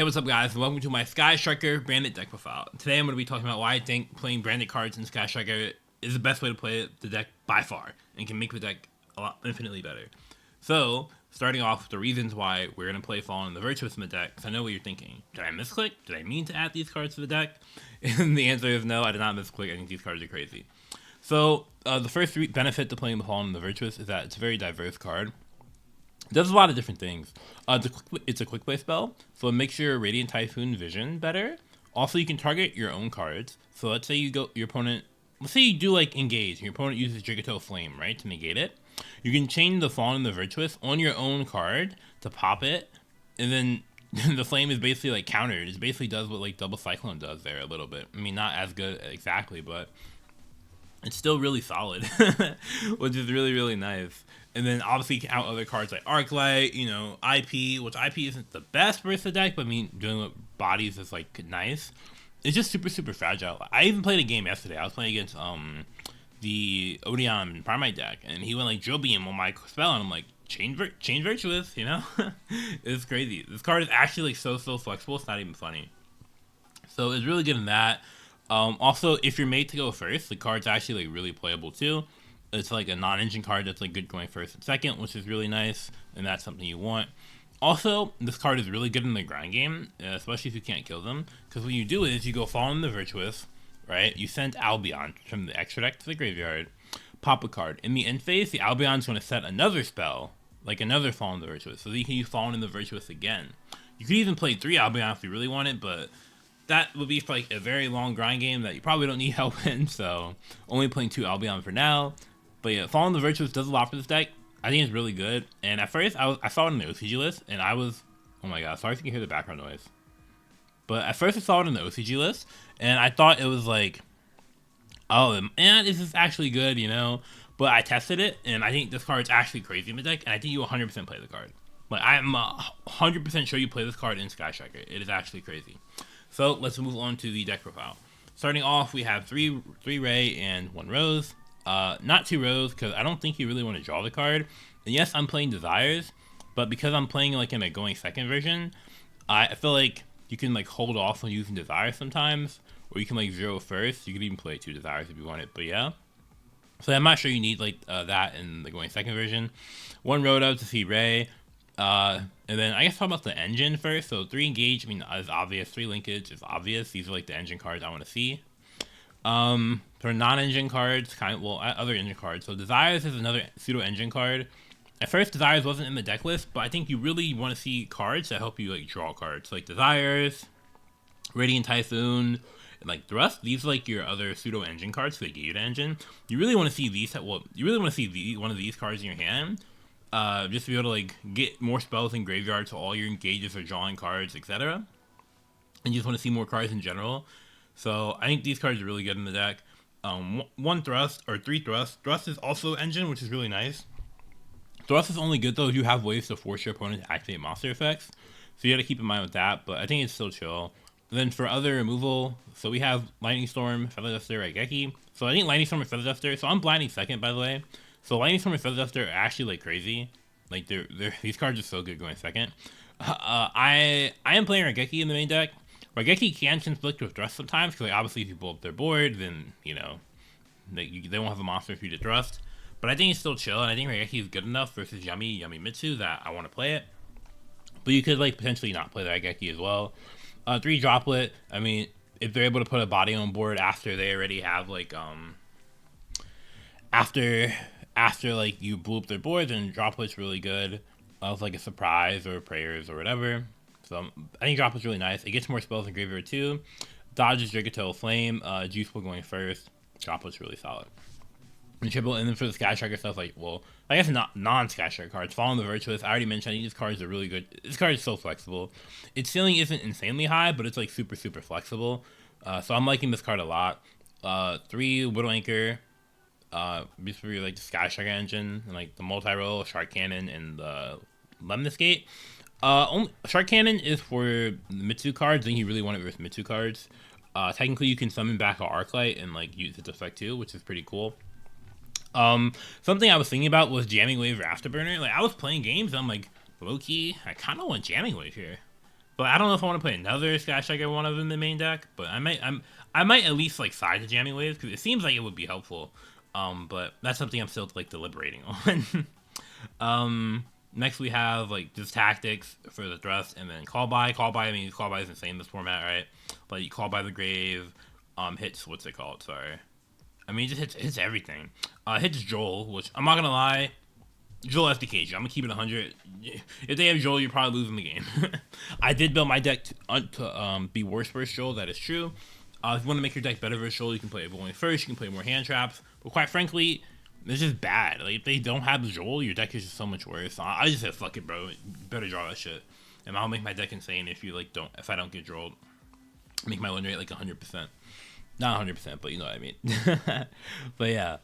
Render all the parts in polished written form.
Hey, what's up, guys? Welcome to my Sky Striker Branded deck profile. Today, I'm going to be talking about why I think playing branded cards in Sky Striker is the best way to play the deck by far, and can make the deck a lot infinitely better. So, starting off with the reasons why we're going to play Fallen the Virtuous in the deck, because I know what you're thinking. Did I misclick? Did I mean to add these cards to the deck? And the answer is no, I did not misclick. I think these cards are crazy. So, the first benefit to playing the Fallen the Virtuous is that it's a very diverse card. It does a lot of different things. It's a quick play spell, so it makes your Radiant Typhoon vision better. Also, you can target your own cards. So let's say let's say you do like engage, and your opponent uses Dracotail Flame, right, to negate it. You can chain the Fallen the Virtuous on your own card to pop it, and then the flame is basically like countered. It basically does what like Double Cyclone does there a little bit. I mean, not as good exactly, but it's still really solid, which is really, really nice. And then obviously you can out other cards like Arclight, IP, which IP isn't the best versus the deck, but I mean, dealing with bodies is like nice. It's just super, super fragile. I even played a game yesterday. I was playing against the Odeon Primite deck, and he went like Drill Beam on my spell, and I'm like, Chain Virtuous, It's crazy. This card is actually like so flexible, it's not even funny. So it's really good in that. Also, if you're made to go first, the card's actually like really playable too. It's like a non-engine card that's like good going first and second, which is really nice, and that's something you want. Also, this card is really good in the grind game, especially if you can't kill them, because what you do is you go Fallen the Virtuous, right? You send Albion from the extra deck to the graveyard, pop a card. In the end phase, the Albion's going to set another spell, like another Fallen the Virtuous, so that you can use Fallen the Virtuous again. You could even play 3 Albion if you really want it, but that would be for like a very long grind game that you probably don't need help in, so only playing 2 Albion for now. But yeah, Fallen the Virtuous does a lot for this deck. I think it's really good. And at first, I saw it in the OCG list, and I was, oh my god, sorry if you can hear the background noise. But at first, I saw it in the OCG list, and I thought it was like, oh man, this is actually good, But I tested it, and I think this card's actually crazy in the deck, and I think you 100% play the card. Like, I'm 100% sure you play this card in Sky Striker. It is actually crazy. So let's move on to the deck profile. Starting off, we have three Ray and 1 Rose. Not 2 Rose, because I don't think you really want to draw the card. And yes, I'm playing Desires, but because I'm playing like in a going second version, I feel like you can like hold off on using Desires sometimes, or you can like 0 first. You could even play 2 Desires if you want it, but yeah. So I'm not sure you need like that in the going second version. 1 Roto to see Ray. And then I guess talk about the engine first. So 3 Engage, is obvious. 3 Linkage is obvious. These are like the engine cards I want to see. For non-engine cards, other engine cards. So Desires is another pseudo-engine card. At first, Desires wasn't in the deck list, but I think you really want to see cards that help you like draw cards, like Desires, Radiant Typhoon, and like Thrust. These are like your other pseudo-engine cards, so they give you the engine. You really want to see these. You really want to see one of these cards in your hand, just to be able to like get more spells in graveyard, so all your engages are drawing cards, etc. And you just want to see more cards in general. So I think these cards are really good in the deck. 1 Thrust or 3 Thrust. Thrust is also engine, which is really nice. Thrust is only good though if you have ways to force your opponent to activate monster effects. So you got to keep in mind with that, but I think it's still chill. And then for other removal, so we have Lightning Storm, Feather Duster, Raigeki. So I think Lightning Storm and Feather Duster. So I'm blinding second, by the way. So Lightning Storm and Feather Duster are actually like crazy. Like these cards are so good going second. I am playing Raigeki in the main deck. Raigeki can conflict with Thrust sometimes, because like, obviously if you blow up their board, then, they won't have a monster for you to Thrust. But I think it's still chill, and I think Raigeki is good enough versus Yummy Mitsu that I want to play it. But you could like potentially not play the Raigeki as well. 3 Droplet, if they're able to put a body on board after they already have like, after like you blew up their board, then Droplet's really good. With like a surprise or prayers or whatever. So I think Droplet's really nice. It gets more spells in graveyard too. Dodges Dracotail Flame, Juiceful going first. Droplet's really solid. And then for the Sky Striker stuff, I guess not non-Sky Striker cards. Fallen the Virtuous, I already mentioned, I think these cards are really good. This card is so flexible. Its ceiling isn't insanely high, but it's like super, super flexible. So I'm liking this card a lot. 3 Widow Anchor, basically like the Sky Striker engine, and like the multi-roll, Shark Cannon, and the Lemnis Gate. Shark Cannon is for the Mitsu cards, and you really want it versus Mitsu cards. Technically, you can summon back an Arclight and like use its effect too, which is pretty cool. Something I was thinking about was Jamming Wave or Afterburner. Like, I was playing games, and I'm like, low-key, I kind of want Jamming Wave here. But I don't know if I want to play another Sky Striker one of them in the main deck. But I might at least like side the jamming waves because it seems like it would be helpful. But that's something I'm still like deliberating on. Next we have like just tactics for the thrust, and then call by. I mean, call by is insane in this format, right? But you call by the grave, hits what's it called? Sorry, I mean, it just hits everything. Hits Joel, which I'm not gonna lie, Joel SDKG. I'm gonna keep it 100. If they have Joel, you're probably losing the game. I did build my deck to be worse versus Joel. That is true. If you want to make your deck better versus Joel, you can play Evolving First. You can play more hand traps. But quite frankly, it's just bad. Like if they don't have Joel, your deck is just so much worse. So I just said fuck it, bro. You better draw that shit, and I'll make my deck insane if you like don't. If I don't get Joeled, make my win rate like 100%. Not 100%, but you know what I mean. But yeah.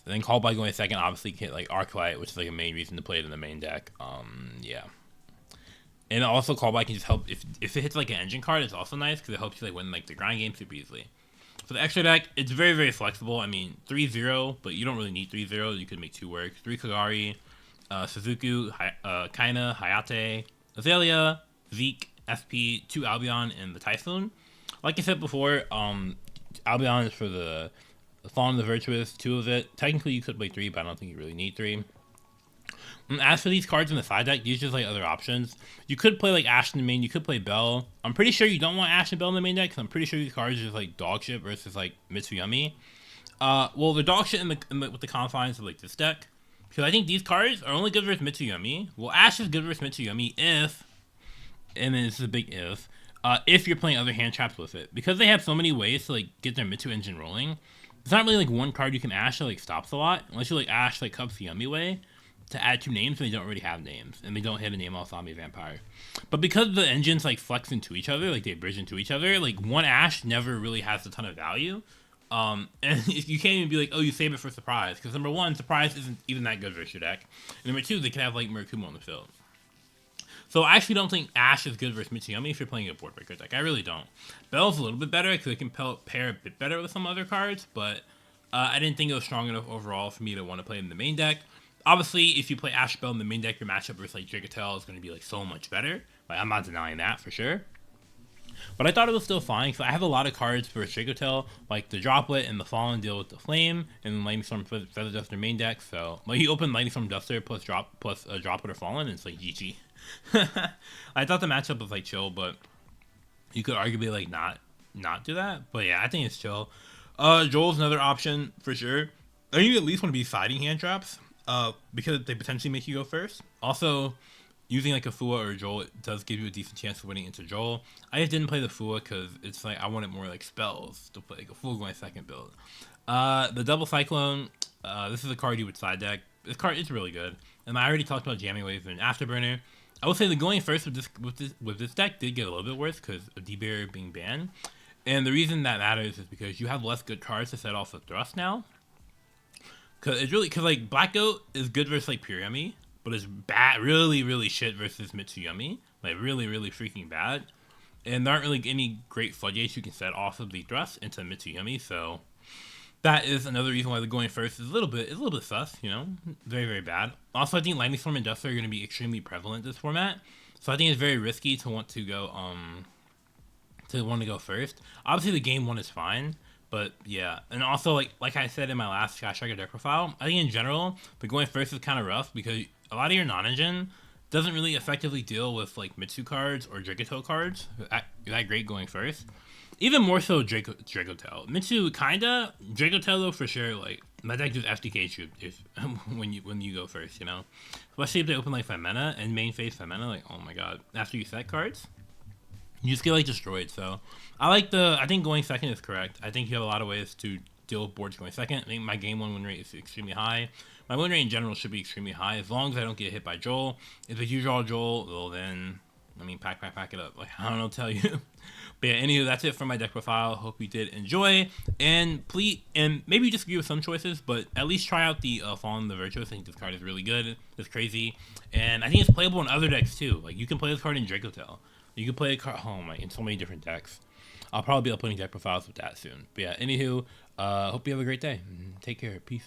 Then call by going second, obviously hit like Arclight, which is like a main reason to play it in the main deck. Yeah. And also call by can just help if it hits like an engine card, it's also nice because it helps you like win like the grind game super easily. For the extra deck, it's very, very flexible. I mean, 3-0, but you don't really need 3-0. You could make 2 work. 3 Kagari, Suzuku, Kaina, Hayate, Azalea, Zeke, SP, 2 Albion, and the Typhoon. Like I said before, Albion is for the Fallen the Virtuous, 2 of it. Technically, you could play 3, but I don't think you really need 3. And as for these cards in the side deck, these are just like other options. You could play like Ash in the main, you could play Bell. I'm pretty sure you don't want Ash and Bell in the main deck, because I'm pretty sure these cards are just like dog shit versus like Mitsuyami. Well, they're dog shit with the confines of like this deck, because I think these cards are only good versus Mitsuyami. Well, Ash is good versus Mitsuyami if, and then this is a big if you're playing other hand traps with it. Because they have so many ways to like get their Mitsu engine rolling, there's not really like one card you can Ash that like stops a lot, unless you like Ash like Cubs the Yummy way to add 2 names, and they don't already have names, and they don't hit a name off Zombie Vampire. But because the engines like flex into each other, like they bridge into each other, like one Ash never really has a ton of value. And you can't even be like, oh, you save it for Surprise, because number 1, Surprise isn't even that good versus your deck, and number 2, they can have like Murakumo on the field. So I actually don't think Ash is good versus Mitsuyami if you're playing a board breaker deck. I really don't. Bell's a little bit better because it can pair a bit better with some other cards, but I didn't think it was strong enough overall for me to want to play it in the main deck. Obviously, if you play Ash Bell in the main deck, your matchup versus like Dracotail is going to be like so much better. Like I'm not denying that for sure. But I thought it was still fine because I have a lot of cards for Dracotail, like the Droplet and the Fallen deal with the Flame, and Lightning Storm Feather Duster main deck. So like you open Lightning Storm Duster plus Droplet or Fallen, and it's like GG. I thought the matchup was like chill, but you could arguably like not do that. But yeah, I think it's chill. Joel's another option for sure. I think you at least want to be siding hand traps, because they potentially make you go first. Also, using like a Fua or a Joel, it does give you a decent chance of winning into Joel. I just didn't play the Fua because it's like I wanted more like spells to play like a full going second build. The Double Cyclone, this is a card you would side deck. This card is really good, and I already talked about Jamming Wave and Afterburner. I would say the going first with this deck did get a little bit worse because of D-Barrier being banned. And the reason that matters is because you have less good cards to set off with Thrust now. Because like Black Goat is good versus like Pure Yummy, but it's bad, really, really shit versus Mitsuyami. Like really, really freaking bad. And there aren't really any great floodgates you can set off of the Thrust into Mitsuyami, so that is another reason why the going first is a little bit sus, you know, very, very bad. Also, I think Lightning Storm and Duster are going to be extremely prevalent in this format, so I think it's very risky to want to go first. Obviously, the game 1 is fine, but yeah, and also like I said in my last Sky Striker deck profile, I think in general the going first is kind of rough because a lot of your non-engine doesn't really effectively deal with like Mitsu cards or Dracotail cards. That great going first. Even more so Dracotail. Mitsu kinda, Dracotail though for sure, like my deck just FTKs you if when you go first, you know? Especially if they open like 5 mana and main phase 5 mana, like oh my god. After you set cards, you just get like destroyed. So I think going second is correct. I think you have a lot of ways to deal with boards going second. I think my game 1 win rate is extremely high. My win rate in general should be extremely high as long as I don't get hit by Joel. If it's you draw Joel, well then I mean pack it up. Like I don't know tell you. But yeah, anywho, that's it for my deck profile. Hope you did enjoy, and maybe disagree with some choices, but at least try out the Fallen the Virtuous. I think this card is really good. It's crazy, and I think it's playable in other decks too. Like you can play this card in Dracotail. You can play a card, in so many different decks. I'll probably be uploading deck profiles with that soon. But yeah, anywho, hope you have a great day. Take care. Peace.